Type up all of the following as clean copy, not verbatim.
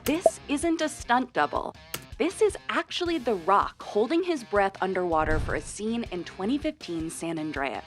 This isn't a stunt double. This is actually The Rock holding his breath underwater for a scene in 2015 San Andreas.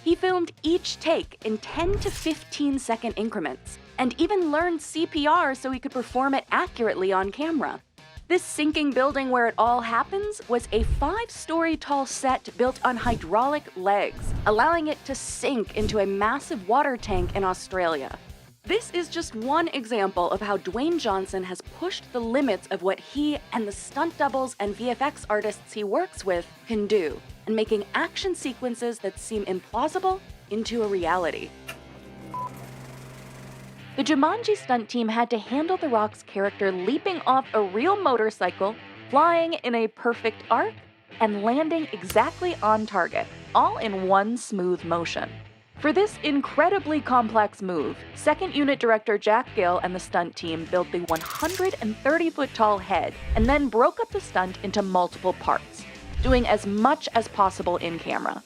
He filmed each take in 10 to 15 second increments, and even learned CPR so he could perform it accurately on camera. This sinking building where it all happens was a 5-story tall set built on hydraulic legs, allowing it to sink into a massive water tank in Australia. This is just one example of how Dwayne Johnson has pushed the limits of what he and the stunt doubles and VFX artists he works with can do, and making action sequences that seem implausible into a reality. The Jumanji stunt team had to handle The Rock's character leaping off a real motorcycle, flying in a perfect arc, and landing exactly on target, all in one smooth motion. For this incredibly complex move, second unit director Jack Gill and the stunt team built the 130-foot-tall head and then broke up the stunt into multiple parts, doing as much as possible in camera.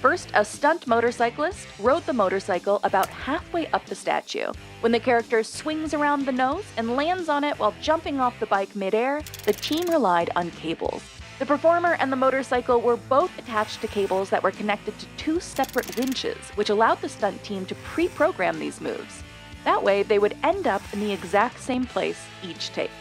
First, a stunt motorcyclist rode the motorcycle about halfway up the statue. When the character swings around the nose and lands on it while jumping off the bike midair, the team relied on cables. The performer and the motorcycle were both attached to cables that were connected to 2 separate winches, which allowed the stunt team to pre-program these moves. That way, they would end up in the exact same place each take.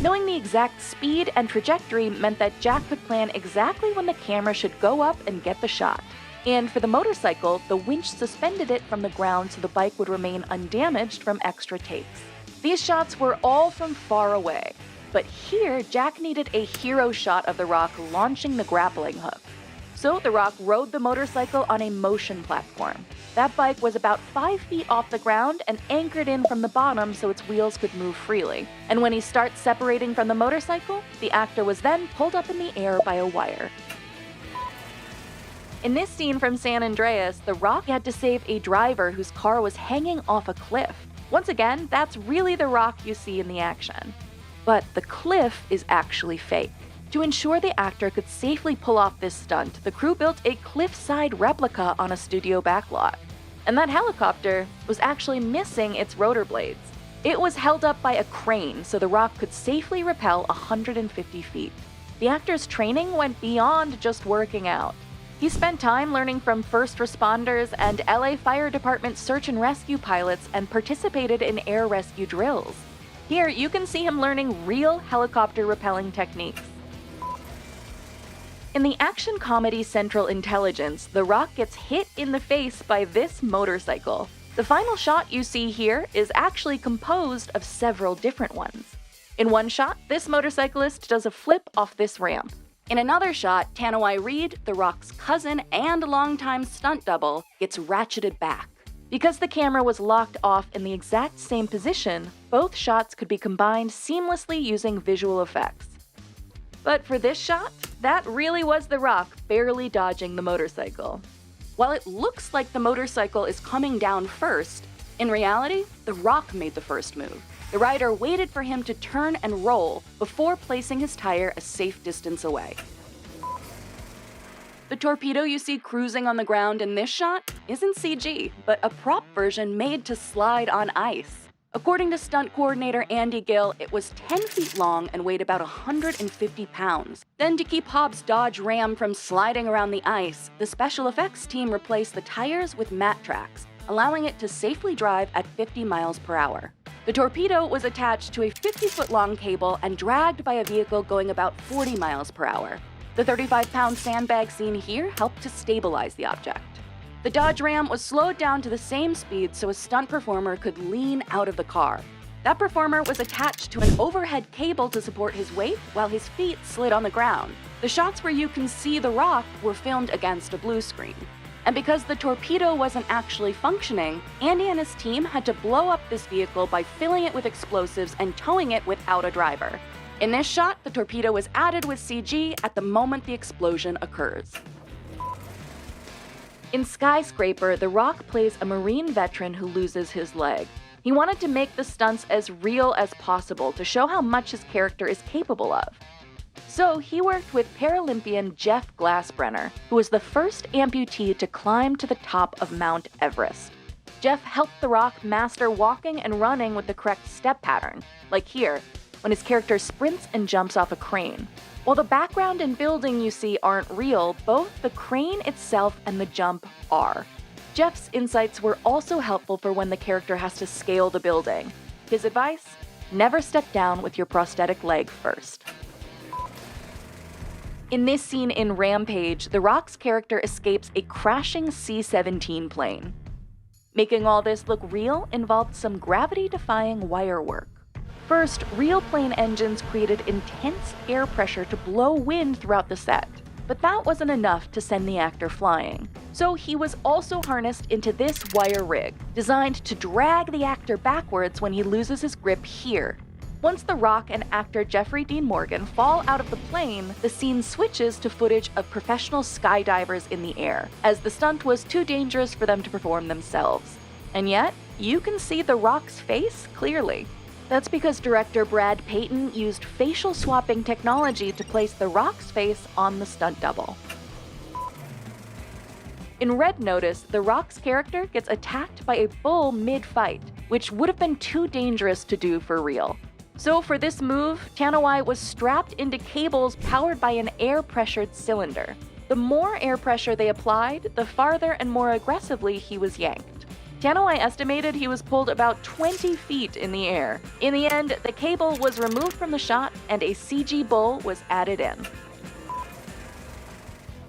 Knowing the exact speed and trajectory meant that Jack could plan exactly when the camera should go up and get the shot. And for the motorcycle, the winch suspended it from the ground so the bike would remain undamaged from extra takes. These shots were all from far away, but here Jack needed a hero shot of The Rock launching the grappling hook. So The Rock rode the motorcycle on a motion platform. That bike was about 5 feet off the ground and anchored in from the bottom so its wheels could move freely. And when he starts separating from the motorcycle, the actor was then pulled up in the air by a wire. In this scene from San Andreas, The Rock had to save a driver whose car was hanging off a cliff. Once again, that's really The Rock you see in the action. But the cliff is actually fake. To ensure the actor could safely pull off this stunt, the crew built a cliffside replica on a studio backlot. And that helicopter was actually missing its rotor blades. It was held up by a crane so The Rock could safely rappel 150 feet. The actor's training went beyond just working out. He spent time learning from first responders and LA Fire Department search and rescue pilots and participated in air rescue drills. Here, you can see him learning real helicopter rappelling techniques. In the action comedy Central Intelligence, The Rock gets hit in the face by this motorcycle. The final shot you see here is actually composed of several different ones. In one shot, this motorcyclist does a flip off this ramp. In another shot, Tanawai Reed, The Rock's cousin and longtime stunt double, gets ratcheted back. Because the camera was locked off in the exact same position, both shots could be combined seamlessly using visual effects. But for this shot, that really was The Rock barely dodging the motorcycle. While it looks like the motorcycle is coming down first, in reality, The Rock made the first move. The rider waited for him to turn and roll before placing his tire a safe distance away. The torpedo you see cruising on the ground in this shot isn't CG, but a prop version made to slide on ice. According to stunt coordinator Andy Gill, it was 10 feet long and weighed about 150 pounds. Then to keep Hobbs' Dodge Ram from sliding around the ice, the special effects team replaced the tires with mat tracks, allowing it to safely drive at 50 miles per hour. The torpedo was attached to a 50-foot-long cable and dragged by a vehicle going about 40 miles per hour. The 35-pound sandbag seen here helped to stabilize the object. The Dodge Ram was slowed down to the same speed so a stunt performer could lean out of the car. That performer was attached to an overhead cable to support his weight while his feet slid on the ground. The shots where you can see The Rock were filmed against a blue screen. And because the torpedo wasn't actually functioning, Andy and his team had to blow up this vehicle by filling it with explosives and towing it without a driver. In this shot, the torpedo was added with CG at the moment the explosion occurs. In Skyscraper, The Rock plays a Marine veteran who loses his leg. He wanted to make the stunts as real as possible to show how much his character is capable of. So he worked with Paralympian Jeff Glassbrenner, who was the first amputee to climb to the top of Mount Everest. Jeff helped The Rock master walking and running with the correct step pattern. Like here, when his character sprints and jumps off a crane. While the background and building you see aren't real, both the crane itself and the jump are. Jeff's insights were also helpful for when the character has to scale the building. His advice? Never step down with your prosthetic leg first. In this scene in Rampage, The Rock's character escapes a crashing C-17 plane. Making all this look real involved some gravity-defying wire work. First, real plane engines created intense air pressure to blow wind throughout the set, but that wasn't enough to send the actor flying. So he was also harnessed into this wire rig, designed to drag the actor backwards when he loses his grip here. Once The Rock and actor Jeffrey Dean Morgan fall out of the plane, the scene switches to footage of professional skydivers in the air, as the stunt was too dangerous for them to perform themselves. And yet, you can see The Rock's face clearly. That's because director Brad Payton used facial swapping technology to place The Rock's face on the stunt double. In Red Notice, The Rock's character gets attacked by a bull mid-fight, which would have been too dangerous to do for real. So for this move, Tanawai was strapped into cables powered by an air-pressured cylinder. The more air pressure they applied, the farther and more aggressively he was yanked. Tanawai estimated he was pulled about 20 feet in the air. In the end, the cable was removed from the shot and a CG bull was added in.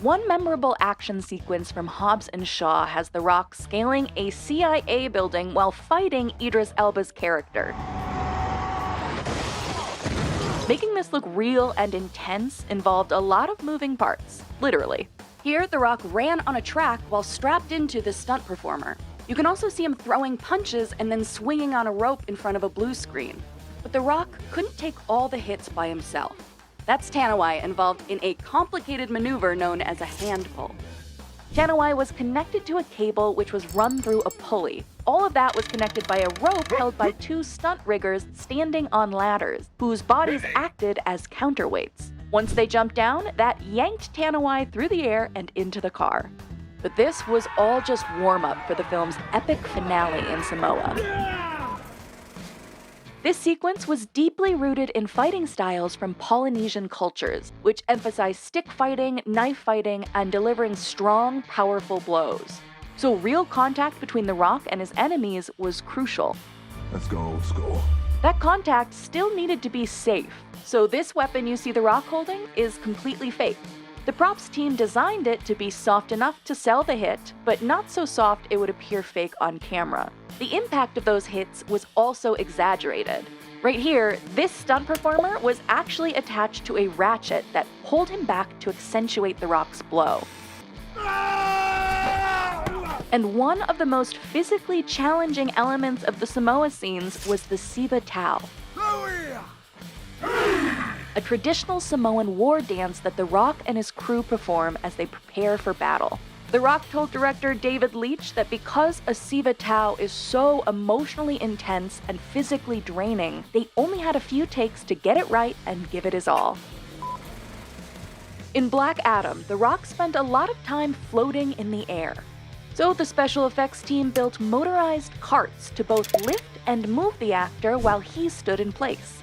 One memorable action sequence from Hobbs Shaw has The Rock scaling a CIA building while fighting Idris Elba's character. Making this look real and intense involved a lot of moving parts, literally. Here, The Rock ran on a track while strapped into the stunt performer. You can also see him throwing punches and then swinging on a rope in front of a blue screen. But The Rock couldn't take all the hits by himself. That's Tanawai involved in a complicated maneuver known as a hand pull. Tanawai was connected to a cable which was run through a pulley. All of that was connected by a rope held by two stunt riggers standing on ladders, whose bodies acted as counterweights. Once they jumped down, that yanked Tanawai through the air and into the car. But this was all just warm-up for the film's epic finale in Samoa. This sequence was deeply rooted in fighting styles from Polynesian cultures, which emphasized stick fighting, knife fighting, and delivering strong, powerful blows. So real contact between The Rock and his enemies was crucial. Let's go old school. That contact still needed to be safe, so this weapon you see The Rock holding is completely fake. The props team designed it to be soft enough to sell the hit, but not so soft it would appear fake on camera. The impact of those hits was also exaggerated. Right here, this stunt performer was actually attached to a ratchet that pulled him back to accentuate The Rock's blow. And one of the most physically challenging elements of the Samoa scenes was the Siva Tau, a traditional Samoan war dance that The Rock and his crew perform as they prepare for battle. The Rock told director David Leitch that because a Siva Tau is so emotionally intense and physically draining, they only had a few takes to get it right and give it his all. In Black Adam, The Rock spent a lot of time floating in the air. So the special effects team built motorized carts to both lift and move the actor while he stood in place.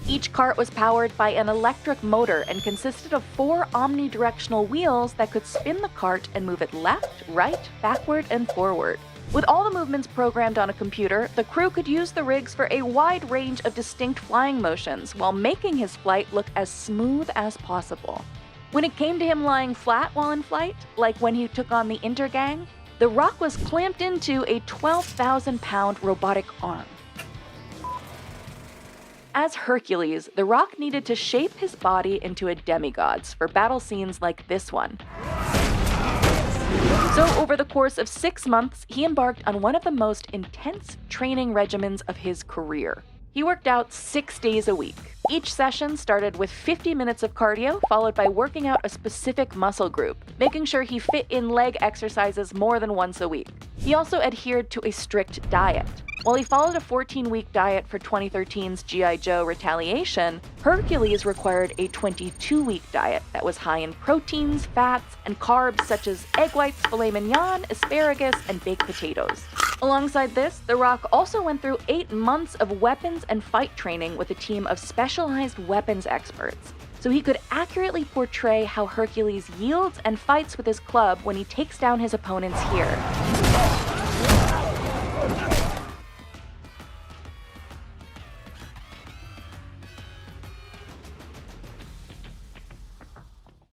Each cart was powered by an electric motor and consisted of 4 omnidirectional wheels that could spin the cart and move it left, right, backward, and forward. With all the movements programmed on a computer, the crew could use the rigs for a wide range of distinct flying motions while making his flight look as smooth as possible. When it came to him lying flat while in flight, like when he took on the Intergang, The Rock was clamped into a 12,000-pound robotic arm. As Hercules, The Rock needed to shape his body into a demigod for battle scenes like this one. So over the course of 6 months, he embarked on one of the most intense training regimens of his career. He worked out 6 days a week. Each session started with 50 minutes of cardio, followed by working out a specific muscle group, making sure he fit in leg exercises more than once a week. He also adhered to a strict diet. While he followed a 14-week diet for 2013's G.I. Joe Retaliation, Hercules required a 22-week diet that was high in proteins, fats, and carbs such as egg whites, filet mignon, asparagus, and baked potatoes. Alongside this, The Rock also went through 8 months of weapons and fight training with a team of specialized weapons experts, so he could accurately portray how Hercules yields and fights with his club when he takes down his opponents here.